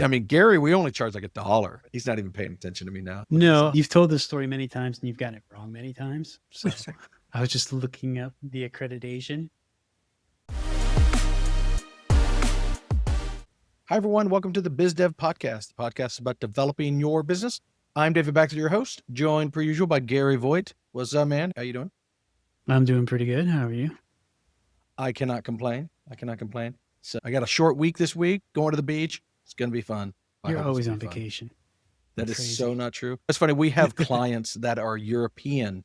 I mean, Gary, we only charge like $1. He's not even paying attention to me now. No, you've told this story many times and you've gotten it wrong many times. So I was just looking up the accreditation. Hi, everyone. Welcome to the BizDev Podcast. The podcast is about developing your business. I'm David Baxter, your host, joined per usual by Gary Voigt. What's up, man? How you doing? I'm doing pretty good. How are you? I cannot complain. So I got a short week this week, going to the beach. It's going to be fun. You're always on vacation. That is so not true. It's funny. We have clients that are European,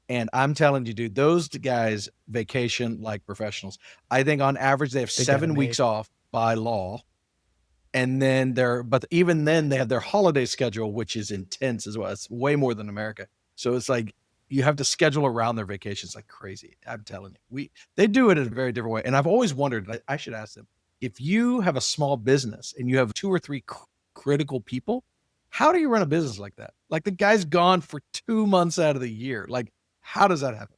and I'm telling you, dude, those guys vacation like professionals. I think on average, they have 7 weeks off by law. And then even then they have their holiday schedule, which is intense as well. It's way more than America. So it's like, you have to schedule around their vacations like crazy. I'm telling you, they do it in a very different way. And I've always wondered, I should ask them, if you have a small business and you have 2 or 3 critical people, how do you run a business like that? Like the guy's gone for 2 months out of the year. Like, how does that happen?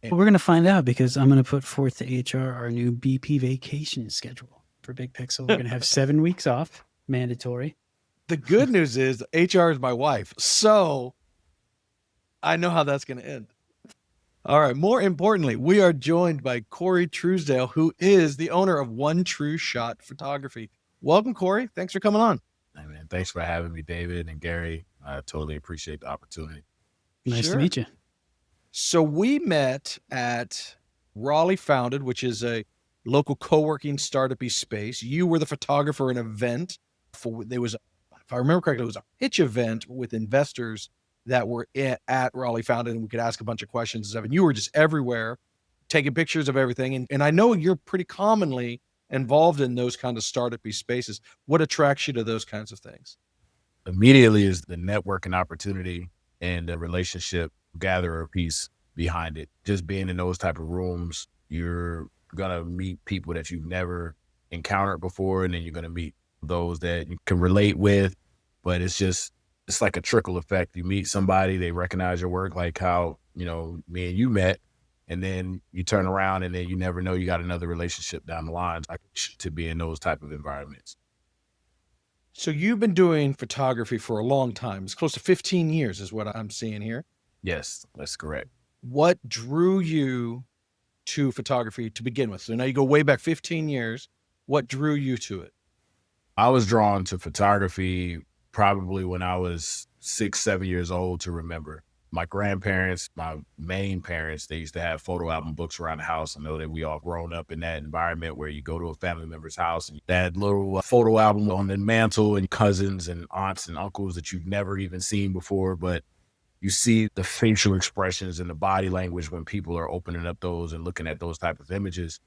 Well, we're going to find out because I'm going to put forth to HR our new BP vacation schedule for Big Pixel. We're going to have 7 weeks off, mandatory. The good news is HR is my wife. So I know how that's going to end. All right. More importantly, we are joined by Corey Truesdale, who is the owner of One True Shot Photography. Welcome, Corey. Thanks for coming on. Hey, man. Thanks for having me, David and Gary. I totally appreciate the opportunity. Nice to meet you. So we met at Raleigh Founded, which is a local co-working startup-y space. You were the photographer at an event. If I remember correctly, it was a pitch event with investors that were at Raleigh Founded, and we could ask a bunch of questions and stuff. And you were just everywhere taking pictures of everything. And I know you're pretty commonly involved in those kind of startup-y spaces. What attracts you to those kinds of things? Immediately is the networking opportunity and the relationship gatherer piece behind it. Just being in those type of rooms, you're going to meet people that you've never encountered before. And then you're going to meet those that you can relate with, but it's like a trickle effect. You meet somebody, they recognize your work, like how, me and you met, and then you turn around and then you never know you got another relationship down the line to be in those type of environments. So you've been doing photography for a long time. It's close to 15 years is what I'm seeing here. Yes, that's correct. What drew you to photography to begin with? So now you go way back 15 years. What drew you to it? I was drawn to photography probably when I was 6, 7 years old to remember. My grandparents, my main parents, they used to have photo album books around the house. I know that we all grown up in that environment where you go to a family member's house and that little photo album on the mantle and cousins and aunts and uncles that you've never even seen before, but you see the facial expressions and the body language when people are opening up those and looking at those type of images.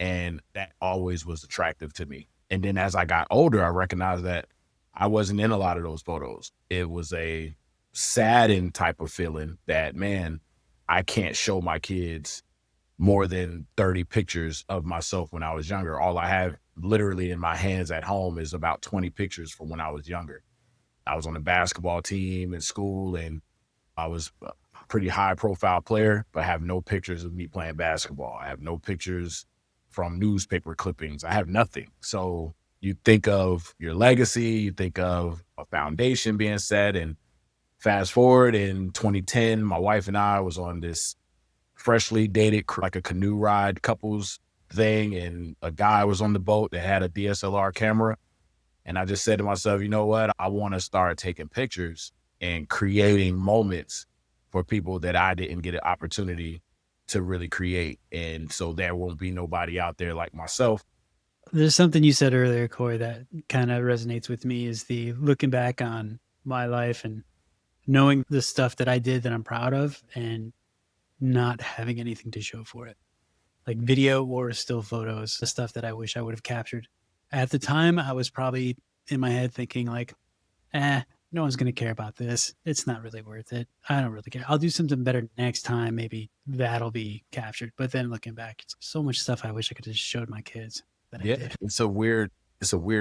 And that always was attractive to me. And then as I got older, I recognized that I wasn't in a lot of those photos. It was a saddened type of feeling that, man, I can't show my kids more than 30 pictures of myself when I was younger. All I have literally in my hands at home is about 20 pictures from when I was younger. I was on the basketball team in school and I was a pretty high profile player, but I have no pictures of me playing basketball. I have no pictures from newspaper clippings. I have nothing. So you think of your legacy, you think of a foundation being set, and fast forward in 2010, my wife and I was on this freshly dated, like a canoe ride couples thing. And a guy was on the boat that had a DSLR camera. And I just said to myself, you know what? I want to start taking pictures and creating moments for people that I didn't get an opportunity to really create. And so there won't be nobody out there like myself. There's something you said earlier, Corey, that kind of resonates with me is the looking back on my life and knowing the stuff that I did that I'm proud of and not having anything to show for it. Like video or still photos, the stuff that I wish I would have captured. At the time, I was probably in my head thinking like, no one's going to care about this. It's not really worth it. I don't really care. I'll do something better next time. Maybe that'll be captured. But then looking back, it's so much stuff I wish I could have showed my kids that I did. It's a weird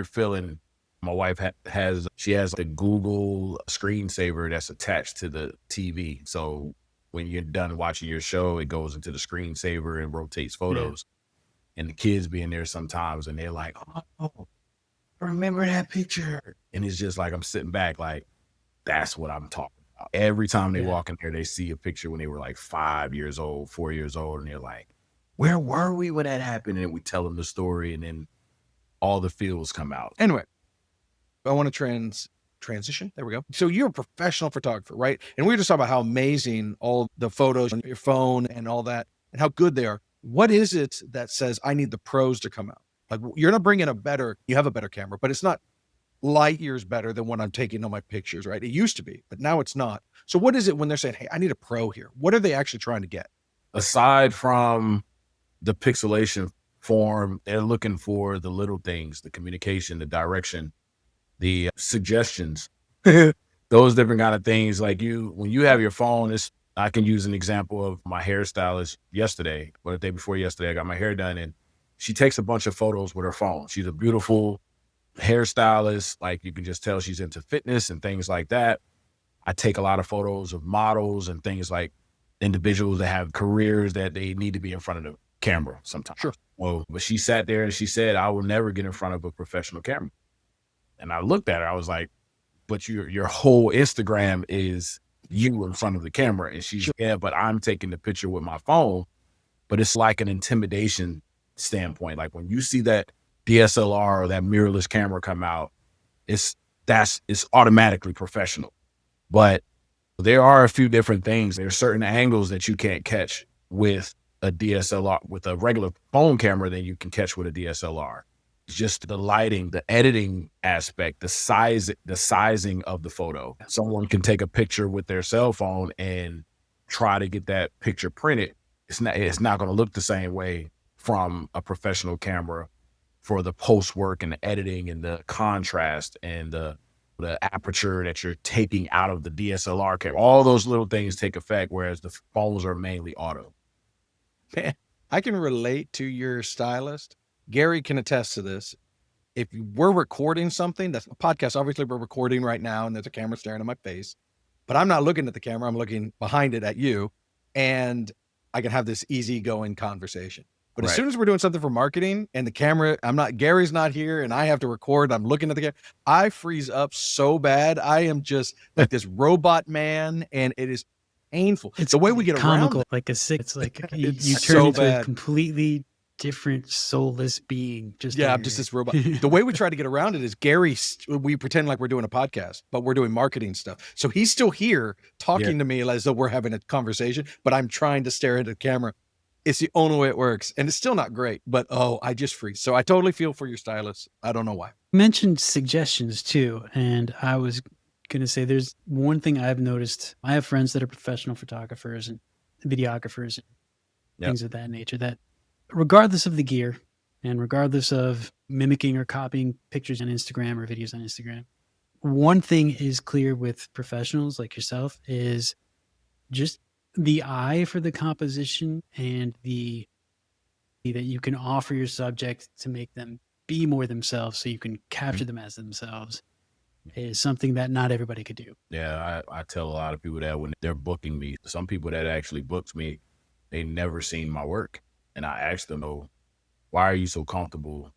feeling. My wife has the Google screensaver that's attached to the TV. So when you're done watching your show, it goes into the screensaver and rotates photos. And the kids be in there sometimes and they're like, oh, remember that picture. And it's just like, I'm sitting back like, that's what I'm talking about. Every time they walk in here, they see a picture when they were like 5 years old, 4 years old. And they're like, where were we when that happened? And we tell them the story, and then all the feels come out. Anyway, I want to transition. There we go. So you're a professional photographer, right? And we were just talking about how amazing all the photos on your phone and all that, and how good they are. What is it that says I need the pros to come out? Like, you're not bringing you have a better camera, but it's not light years better than when I'm taking all my pictures, right? It used to be, but now it's not. So what is it when they're saying, hey, I need a pro here? What are they actually trying to get? Aside from the pixelation form, they're looking for the little things, the communication, the direction, the suggestions, those different kind of things. Like when you have your phone, I can use an example of my hairstylist yesterday, or the day before yesterday. I got my hair done, and she takes a bunch of photos with her phone. She's a beautiful hairstylist. Like, you can just tell she's into fitness and things like that. I take a lot of photos of models and things like individuals that have careers that they need to be in front of the camera sometimes. Sure. Well, but she sat there and she said, I will never get in front of a professional camera. And I looked at her, I was like, but your whole Instagram is you in front of the camera. And she's, yeah, but I'm taking the picture with my phone. But it's like an intimidation standpoint. Like, when you see that DSLR or that mirrorless camera come out, it's automatically professional. But there are a few different things. There are certain angles that you can't catch with a DSLR, with a regular phone camera, than you can catch with a DSLR. Just the lighting, the editing aspect, the sizing of the photo. Someone can take a picture with their cell phone and try to get that picture printed. It's not going to look the same way from a professional camera for the post work and the editing and the contrast and the aperture that you're taking out of the DSLR camera. All those little things take effect, whereas the phones are mainly auto. Man, I can relate to your stylist. Gary can attest to this. If we're recording something, that's a podcast, obviously we're recording right now and there's a camera staring at my face, but I'm not looking at the camera. I'm looking behind it at you, and I can have this easygoing conversation. But as soon as we're doing something for marketing and the camera, Gary's not here and I have to record, I'm looking at the camera, I freeze up so bad. I am just like this robot man, and it is painful. It's the way we get comical, around. like it's like you It's turn so into bad. a completely different soulless being. I'm just this robot. The way we try to get around it is we pretend like we're doing a podcast, but we're doing marketing stuff. So he's still here talking to me as though we're having a conversation, but I'm trying to stare into the camera. It's the only way it works. And it's still not great, but I just freeze. So I totally feel for your stylist. I don't know why. You mentioned suggestions too. And I was going to say, there's one thing I've noticed. I have friends that are professional photographers and videographers and things of that nature, that regardless of the gear and regardless of mimicking or copying pictures on Instagram or videos on Instagram, one thing is clear with professionals like yourself is just the eye for the composition and that you can offer your subject to make them be more themselves, so you can capture them as themselves, is something that not everybody could do. Yeah, I tell a lot of people that when they're booking me, some people that actually booked me, they never seen my work. And I asked them, oh, why are you so comfortable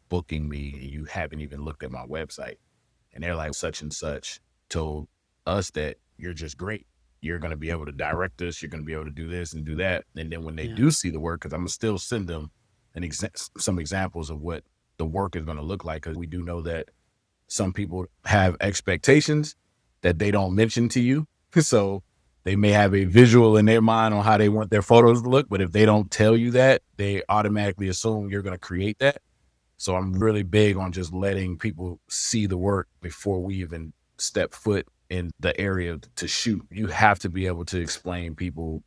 booking me and you haven't even looked at my website? And they're like, such and such told us that you're just great. You're going to be able to direct us. You're going to be able to do this and do that. And then when they do see the work, because I'm going to still send them some examples of what the work is going to look like, because we do know that some people have expectations that they don't mention to you. So they may have a visual in their mind on how they want their photos to look, but if they don't tell you that, they automatically assume you're going to create that. So I'm really big on just letting people see the work before we even step foot in the area to shoot. You have to be able to explain people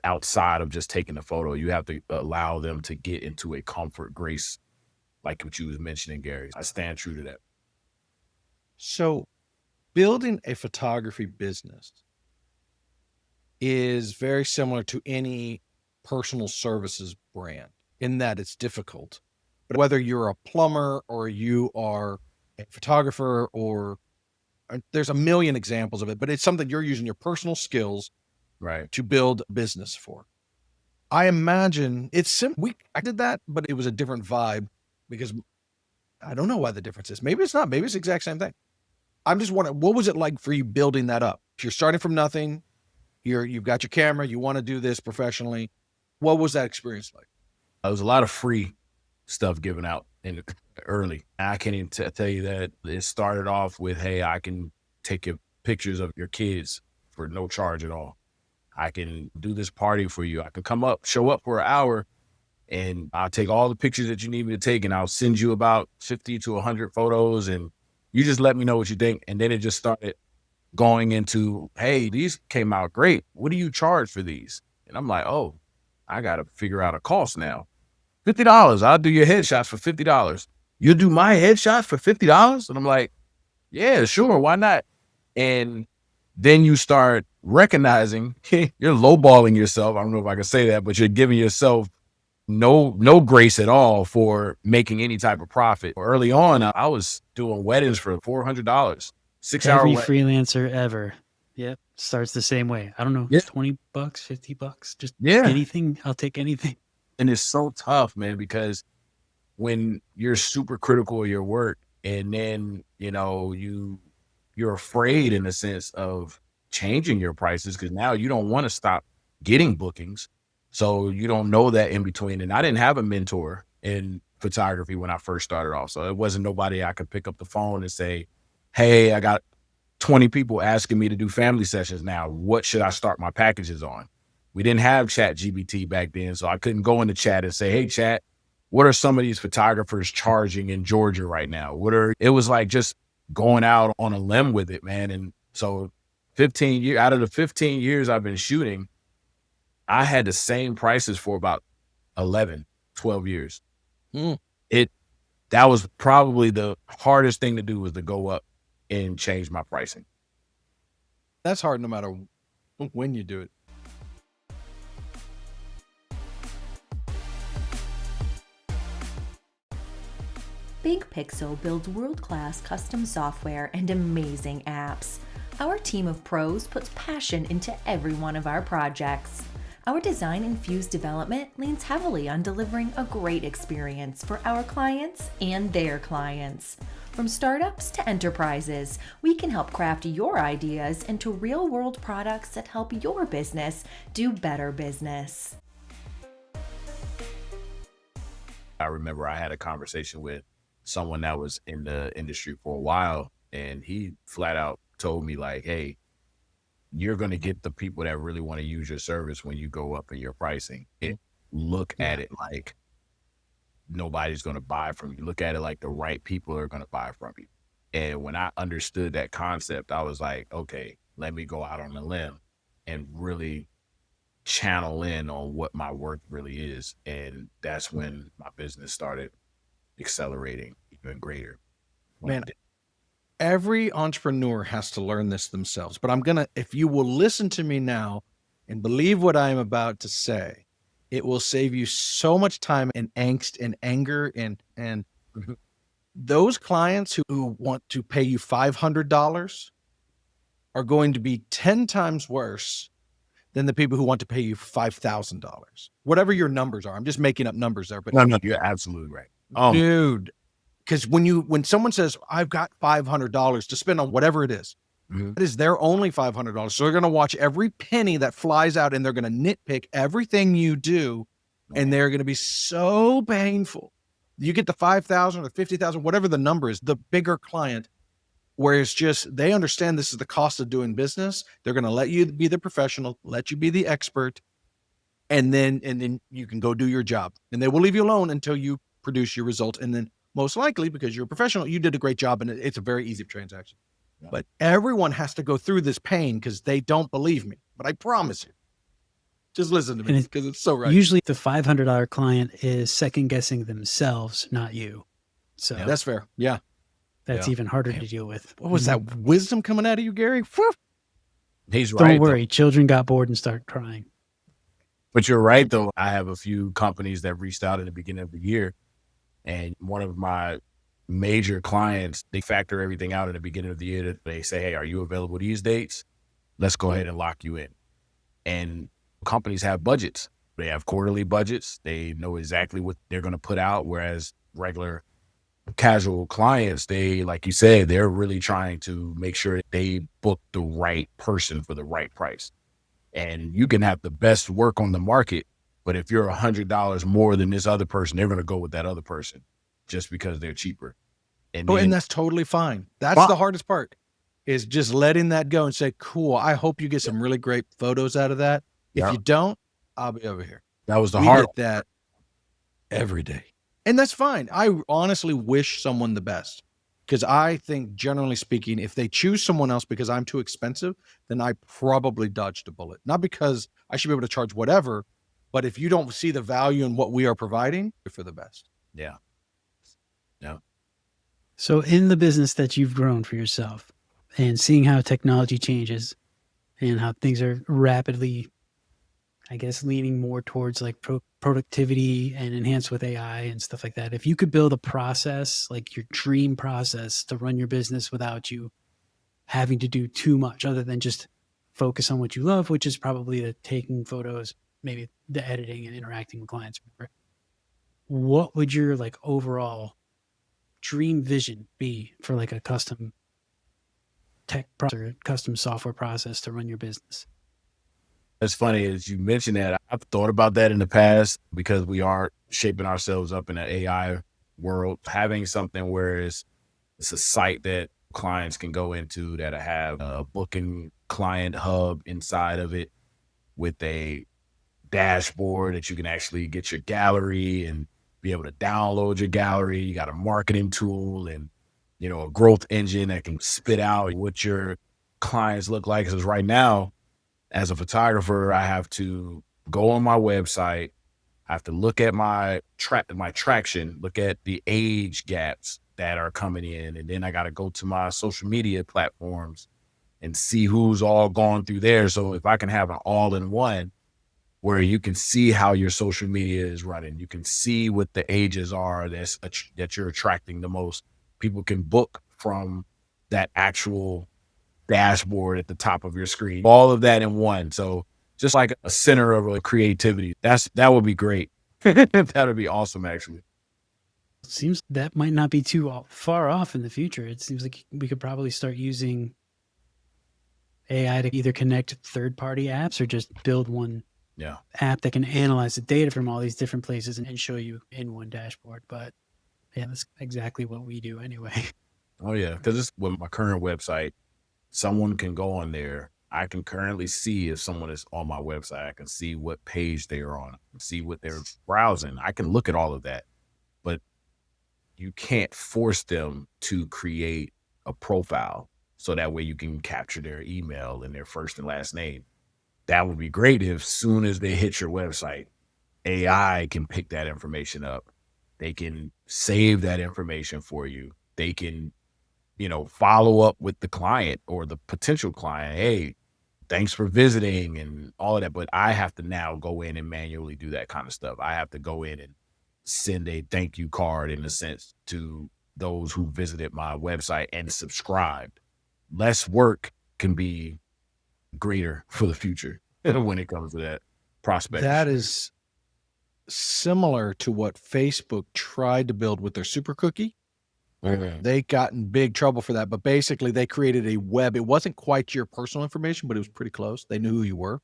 outside of just taking a photo. You have to allow them to get into a comfort grace, like what you was mentioning, Gary. I stand true to that. So building a photography business is very similar to any personal services brand in that it's difficult. But whether you're a plumber or you are a photographer, or there's a million examples of it, but it's something you're using your personal skills to build a business for. I imagine it's simple. I did that, but it was a different vibe because I don't know why the difference is. Maybe it's not. Maybe it's the exact same thing. I'm just wondering, what was it like for you building that up? If you're starting from nothing, you've got your camera, you want to do this professionally. What was that experience like? There was a lot of free stuff given out early. I can't even tell you that it started off with, hey, I can take your pictures of your kids for no charge at all. I can do this party for you. I can show up for an hour, and I'll take all the pictures that you need me to take, and I'll send you about 50 to 100 photos, and you just let me know what you think. And then it just started going into, hey, these came out great. What do you charge for these? And I'm like, oh, I got to figure out a cost now. $50. I'll do your headshots for $50. You'll do my headshots for $50? And I'm like, yeah, sure. Why not? And then you start recognizing you're lowballing yourself. I don't know if I can say that, but you're giving yourself no grace at all for making any type of profit. Early on, I was doing weddings for $400, 6 hour. Every freelancer ever. Yep. Starts the same way. I don't know. Yeah. $20, $50. Just Yeah. anything. I'll take anything. And it's so tough, man, because when you're super critical of your work, and then, you're afraid in a sense of changing your prices, because now you don't want to stop getting bookings. So you don't know that in between. And I didn't have a mentor in photography when I first started off. So it wasn't nobody I could pick up the phone and say, hey, I got 20 people asking me to do family sessions now. What should I start my packages on? We didn't have ChatGPT back then, so I couldn't go in the chat and say, hey, chat, what are some of these photographers charging in Georgia right now? It was like just going out on a limb with it, man. And so 15 years out of the 15 years I've been shooting, I had the same prices for about 11, 12 years. That was probably the hardest thing to do, was to go up and change my pricing. That's hard no matter when you do it. Big Pixel builds world-class custom software and amazing apps. Our team of pros puts passion into every one of our projects. Our design-infused development leans heavily on delivering a great experience for our clients and their clients. From startups to enterprises, we can help craft your ideas into real-world products that help your business do better business. I remember I had a conversation with someone that was in the industry for a while, and he flat out told me, like, hey, you're going to get the people that really want to use your service when you go up in your pricing. Look at it like nobody's going to buy from you. Look at it like the right people are going to buy from you. And when I understood that concept, I was like, okay, let me go out on a limb and really channel in on what my worth really is. And that's when my business started accelerating even greater. Man, every entrepreneur has to learn this themselves, but if you will listen to me now and believe what I am about to say, it will save you so much time and angst and anger. And those clients who want to pay you $500 are going to be 10 times worse than the people who want to pay you $5,000. Whatever your numbers are. I'm just making up numbers there, but no, you're absolutely right. Dude, because when someone says, I've got $500 to spend on whatever it is, it is their only $500. So they're going to watch every penny that flies out, and they're going to nitpick everything you do. And they're going to be so painful. You get the 5,000 or 50,000, whatever the number is, the bigger client, where it's just, they understand this is the cost of doing business. They're going to let you be the professional, let you be the expert. And then you can go do your job, and they will leave you alone until you produce your result. And then most likely, because you're a professional, you did a great job, and it's a very easy transaction. Yeah. But everyone has to go through this pain because they don't believe me. But I promise you, just listen to me, because it's so right. Usually the $500 client is second guessing themselves, not you. So that's fair. Yeah. That's even harder to deal with. What was that wisdom coming out of you, Gary? He's right. Don't worry. Children got bored and started crying. But you're right, though. I have a few companies that reached out at the beginning of the year. And one of my major clients, they factor everything out at the beginning of the year. They say, hey, are you available these dates? Let's go ahead and lock you in. And companies have budgets. They have quarterly budgets. They know exactly what they're going to put out, whereas regular casual clients, they, like you said, they're really trying to make sure they book the right person for the right price. And you can have the best work on the market, but if you're $100 more than this other person, they're going to go with that other person just because they're cheaper. And Oh, then, and that's totally fine. That's the hardest part, is just letting that go and say, cool, I hope you get some really great photos out of that. If you don't, I'll be over here. that was the We hard. get that every day. And that's fine. I honestly wish someone the best, because I think, generally speaking, if they choose someone else because I'm too expensive, then I probably dodged a bullet. Not because I should be able to charge whatever, but if you don't see the value in what we are providing, you're for the best. Yeah. Yeah. So in the business that you've grown for yourself and seeing how technology changes and how things are rapidly, I guess, leaning more towards like productivity and enhanced with AI and stuff like that. If you could build a process, like your dream process to run your business without you having to do too much other than just focus on what you love, which is probably the taking photos, maybe the editing and interacting with clients, what would your like overall dream vision be for like a custom tech process or custom software process to run your business? It's funny as you mentioned that. I've thought about that in the past because we are shaping ourselves up in an AI world. Having something where it's a site that clients can go into that have a booking client hub inside of it with a dashboard that you can actually get your gallery and be able to download your gallery. You got a marketing tool and, you know, a growth engine that can spit out what your clients look like. Because right now, as a photographer, I have to go on my website. I have to look at my traction, look at the age gaps that are coming in. And then I got to go to my social media platforms and see who's all gone through there. So if I can have an all-in-one where you can see how your social media is running, you can see what the ages are that you're attracting the most. People can book from that actual dashboard at the top of your screen, all of that in one. So just like a center of creativity, that would be great. That would be awesome, actually. It seems that might not be too far off in the future. It seems like we could probably start using AI to either connect third-party apps or just build one app that can analyze the data from all these different places and show you in one dashboard. But yeah, that's exactly what we do anyway. Oh yeah, because it's with my current website, someone can go on there. I can currently see if someone is on my website. I can see what page they are on, see what they're browsing. I can look at all of that, but you can't force them to create a profile so that way you can capture their email and their first and last name. That would be great if soon as they hit your website, AI can pick that information up. They can save that information for you. They can, you know, follow up with the client or the potential client. Hey, thanks for visiting and all of that. But I have to now go in and manually do that kind of stuff. I have to go in and send a thank you card, in a sense, to those who visited my website and subscribed. Less work can be greater for the future when it comes to that prospect. That is similar to what Facebook tried to build with their super cookie. They got in big trouble for that, but basically they created a web. It wasn't quite your personal information, but it was pretty close. They knew who you were,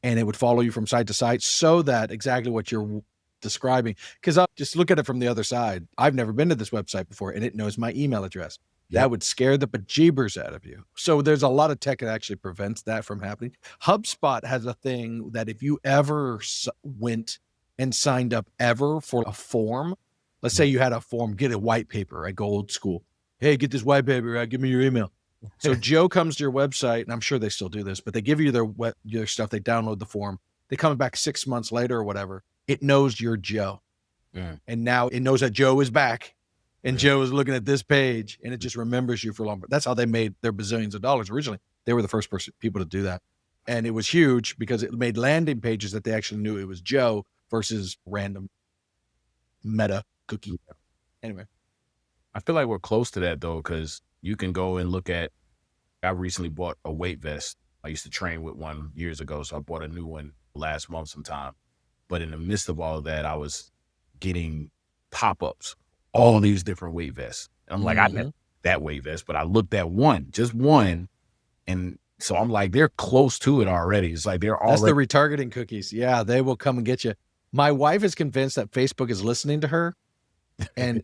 and it would follow you from site to site, so that exactly what you're describing. Because I just look at it from the other side. I've never been to this website before, and it knows my email address. That would scare the bejeebers out of you. So there's a lot of tech that actually prevents that from happening. HubSpot has a thing that if you ever went and signed up ever for a form, let's say you had a form, get a white paper, right? Go old school. Hey, get this white paper, right? Give me your email. So Joe comes to your website, and I'm sure they still do this, but they give you their stuff. They download the form. They come back 6 months later or whatever. It knows you're Joe. And now it knows that Joe is back. And Joe is looking at this page, and it just remembers you for longer. That's how they made their bazillions of dollars originally. They were the first people to do that. And it was huge because it made landing pages that they actually knew it was Joe versus random meta cookie. Anyway. I feel like we're close to that, though, because you can go and look at, I recently bought a weight vest. I used to train with one years ago, so I bought a new one last month sometime. But in the midst of all of that, I was getting pop-ups all these different weight vests. And I'm like, I never that weight vest, but I looked at just one. And so I'm like, they're close to it already. It's like That's the retargeting cookies. Yeah, they will come and get you. My wife is convinced that Facebook is listening to her. And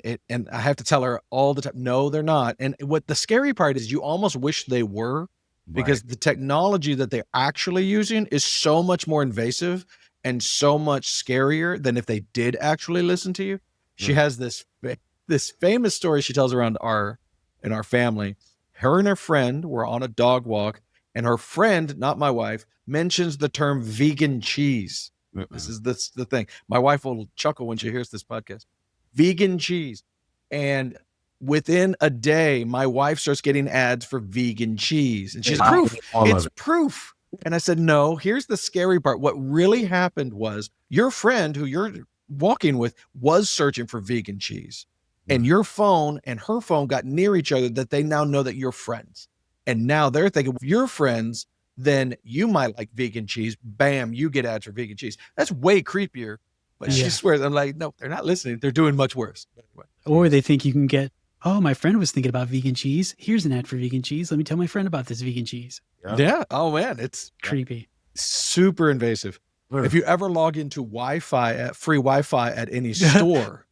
I have to tell her all the time, no, they're not. And what the scary part is, you almost wish they were, because the technology that they're actually using is so much more invasive and so much scarier than if they did actually listen to you. She has this famous story she tells around in our family. Her and her friend were on a dog walk, and her friend, not my wife, mentions the term vegan cheese. This is the thing. My wife will chuckle when she hears this podcast. Vegan cheese. And within a day, my wife starts getting ads for vegan cheese. And she's proof. It's proof. And I said, no, here's the scary part. What really happened was your friend who you're walking with was searching for vegan cheese. And your phone and her phone got near each other, that they now know that you're friends. And now they're thinking, if you're friends, then you might like vegan cheese. Bam, you get ads for vegan cheese. That's way creepier. But she swears, I'm like, no, they're not listening. They're doing much worse. Or they think you can get, oh, my friend was thinking about vegan cheese. Here's an ad for vegan cheese. Let me tell my friend about this vegan cheese. Yeah. Oh, man. It's creepy. Super invasive. If you ever log into free Wi-Fi at any store,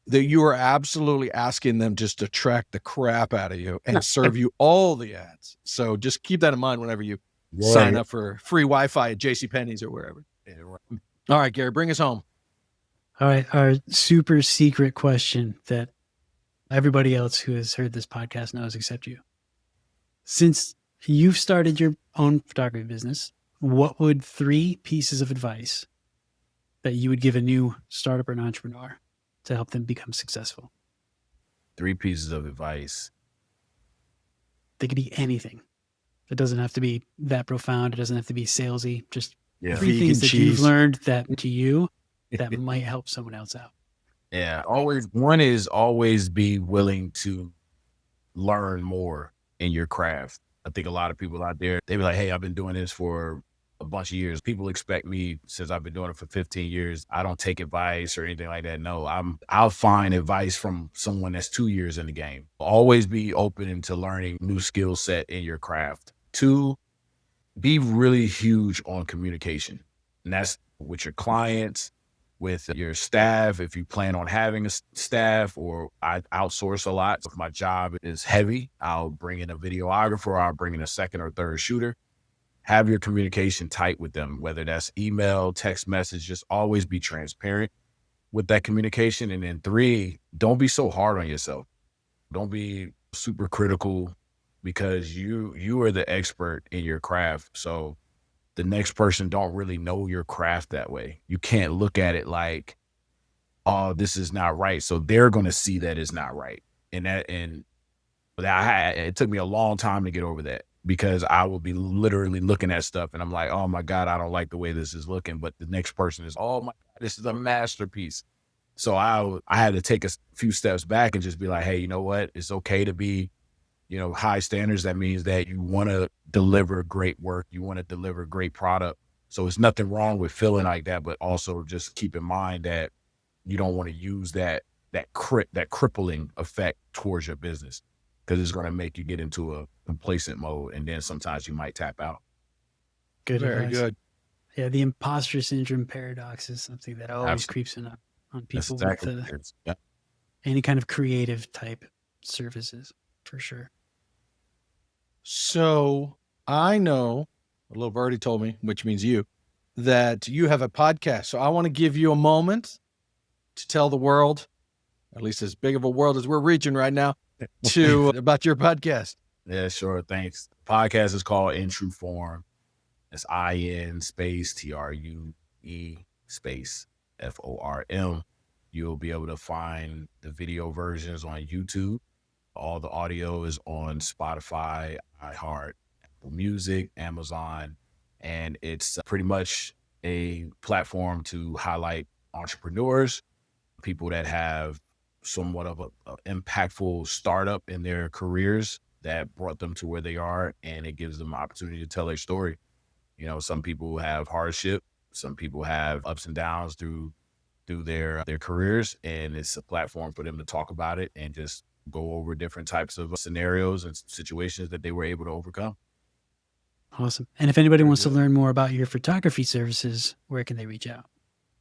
that you are absolutely asking them just to track the crap out of you and serve you all the ads. So just keep that in mind whenever you sign up for free Wi-Fi at JCPenney's or wherever. All right, Gary, bring us home. All right. Our super secret question that everybody else who has heard this podcast knows except you. Since you've started your own photography business, what would 3 pieces of advice that you would give a new startup or an entrepreneur to help them become successful? 3 pieces of advice. They could be anything. It doesn't have to be that profound. It doesn't have to be salesy. Just 3 things that you've learned that to you that might help someone else out. Yeah. One is always be willing to learn more in your craft. I think a lot of people out there, they be like, hey, I've been doing this for a bunch of years. People expect me, since I've been doing it for 15 years, I don't take advice or anything like that. No, I'll find advice from someone that's 2 years in the game. Always be open to learning new skill set in your craft. 2, be really huge on communication. And that's with your clients, with your staff, if you plan on having a staff, or I outsource a lot. If my job is heavy, I'll bring in a videographer, I'll bring in a second or third shooter. Have your communication tight with them, whether that's email, text message, just always be transparent with that communication. And then 3, don't be so hard on yourself. Don't be super critical, because you are the expert in your craft. So the next person don't really know your craft that way. You can't look at it like, oh, this is not right. So they're going to see that it's not right. It took me a long time to get over that, because I will be literally looking at stuff and I'm like, oh my God, I don't like the way this is looking. But the next person is, oh my God, this is a masterpiece. So I had to take a few steps back and just be like, hey, you know what? It's okay to be, high standards. That means that you want to deliver great work. You want to deliver great product. So it's nothing wrong with feeling like that, but also just keep in mind that you don't want to use that crippling effect towards your business, because it's going to make you get into a complacent mode. And then sometimes you might tap out. Good. Very advice. good. Yeah. The imposter syndrome paradox is something that always creeps in on people with any kind of creative type services, for sure. So I know, a little birdie told me, which means you, that you have a podcast. So I want to give you a moment to tell the world, at least as big of a world as we're reaching right now, about your podcast. Yeah, sure. Thanks. The podcast is called In True Form. It's IN space TRUE space FORM. You'll be able to find the video versions on YouTube. All the audio is on Spotify, iHeart, Apple Music, Amazon, and it's pretty much a platform to highlight entrepreneurs, people that have somewhat of an impactful startup in their careers that brought them to where they are, and it gives them opportunity to tell their story. Some people have hardship, some people have ups and downs through through their careers, and it's a platform for them to talk about it and just go over different types of scenarios and situations that they were able to overcome. Awesome. And if anybody Very wants to good. learn more about your photography services, where can they reach out?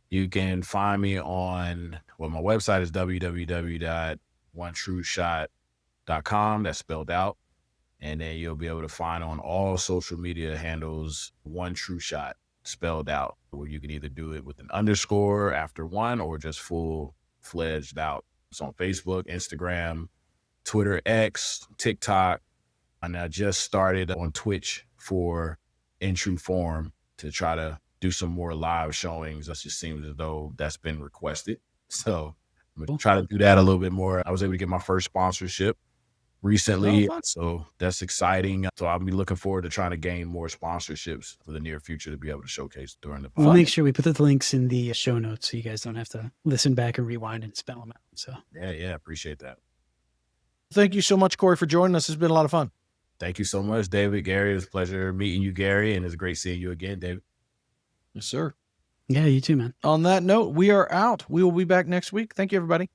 You can find me on, well, my website is www.onetrueshot.com. That's spelled out. And then you'll be able to find on all social media handles One True Shot spelled out, where you can either do it with an underscore after one or just full-fledged out. It's on Facebook, Instagram, Twitter, X, TikTok. And I just started on Twitch for In True Form to try to do some more live showings. That just seems as though that's been requested. So I'm going to try to do that a little bit more. I was able to get my first sponsorship recently. fun. So that's exciting. So I'll be looking forward to trying to gain more sponsorships for the near future to be able to showcase during the We'll podcast. make sure we put the links in the show notes so you guys don't have to listen back and rewind and spell them out. So Yeah, appreciate that. Thank you so much, Corey, for joining us. It's been a lot of fun. Thank you so much, David. Gary, it was a pleasure meeting you, Gary, and it's great seeing you again, David. Yes, sir. yeah, you too, man. On that note, we are out. We will be back next week. Thank you, everybody.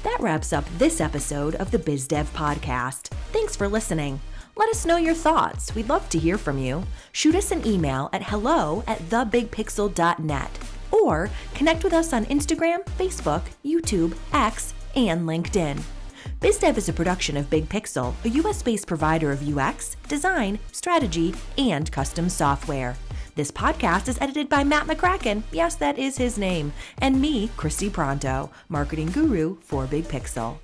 That wraps up this episode of the BizDev Podcast. Thanks for listening. Let us know your thoughts. We'd love to hear from you. Shoot us an email at hello@thebigpixel.net or connect with us on Instagram, Facebook, YouTube, X, and LinkedIn. BizDev is a production of Big Pixel, a US-based provider of UX, design, strategy, and custom software. This podcast is edited by Matt McCracken, yes, that is his name, and me, Christy Pronto, marketing guru for Big Pixel.